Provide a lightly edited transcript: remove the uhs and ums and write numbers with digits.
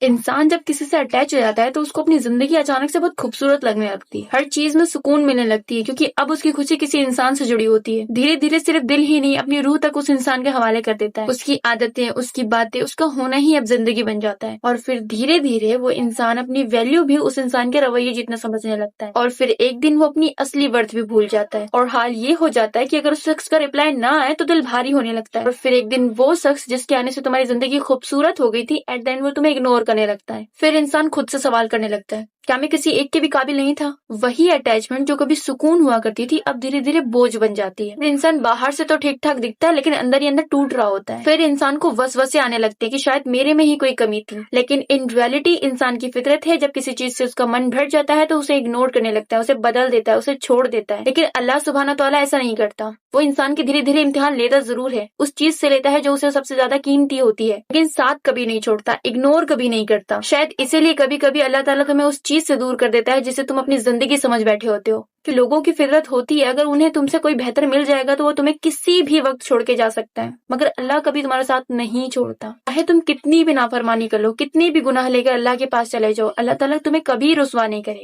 انسان جب کسی سے اٹیچ ہو جاتا ہے تو اس کو اپنی زندگی اچانک سے بہت خوبصورت لگنے لگتی ہے، ہر چیز میں سکون ملنے لگتی ہے، کیونکہ اب اس کی خوشی کسی انسان سے جڑی ہوتی ہے۔ دھیرے دھیرے صرف دل ہی نہیں، اپنی روح تک اس انسان کے حوالے کر دیتا ہے، اس کی عادتیں، اس کی باتیں، اس کا ہونا ہی اب زندگی بن جاتا ہے، اور پھر دھیرے دھیرے وہ انسان اپنی ویلیو بھی اس انسان کے رویے جتنا سمجھنے لگتا ہے، اور پھر ایک دن وہ اپنی اصلی ورتھ بھی بھول جاتا ہے، اور حال یہ ہو جاتا ہے کہ اگر اس شخص کا رپلائی نہ آئے تو دل بھاری ہونے لگتا ہے، اور پھر ایک دن وہ شخص جس کے آنے سے تمہاری زندگی خوبصورت ہو گئی تھی، ایٹ دا اینڈ وہ تمہیں اگنور کرنے لگتا ہے۔ پھر انسان خود سے سوال کرنے لگتا ہے، کیا میں کسی ایک کے بھی قابل نہیں تھا؟ وہی اٹیچمنٹ جو کبھی سکون ہوا کرتی تھی اب دھیرے دھیرے بوجھ بن جاتی ہے۔ انسان باہر سے تو ٹھیک ٹھاک دکھتا ہے لیکن اندر ہی اندر ٹوٹ رہا ہوتا ہے۔ پھر انسان کو وسوسے آنے لگتے ہیں کہ شاید میرے میں ہی کوئی کمی تھی، لیکن ان ریالٹی انسان کی فطرت ہے، جب کسی چیز سے اس کا من بھر جاتا ہے تو اسے اگنور کرنے لگتا ہے، اسے بدل دیتا ہے، اسے چھوڑ دیتا ہے۔ لیکن اللہ سبحانہ تعالیٰ ایسا نہیں کرتا، وہ انسان کے دھیرے دھیرے امتحان لیتا ضرور ہے، اس چیز سے لیتا ہے جو اسے سب سے زیادہ قیمتی ہوتی ہے، لیکن ساتھ کبھی نہیں چھوڑتا، اگنور کبھی نہیں کرتا۔ شاید اسی لیے کبھی کبھی اللہ تعالیٰ تمہیں اس چیز سے دور کر دیتا ہے جسے تم اپنی زندگی سمجھ بیٹھے ہوتے ہو، کہ لوگوں کی فطرت ہوتی ہے اگر انہیں تم سے کوئی بہتر مل جائے گا تو وہ تمہیں کسی بھی وقت چھوڑ کے جا سکتا ہے، مگر اللہ کبھی تمہارا ساتھ نہیں چھوڑتا۔ چاہے تم کتنی بھی نافرمانی کر لو، کتنی بھی گناہ لے کر اللہ کے پاس چلے جاؤ، اللہ تعالیٰ تمہیں کبھی رسوا نہیں کرے گا۔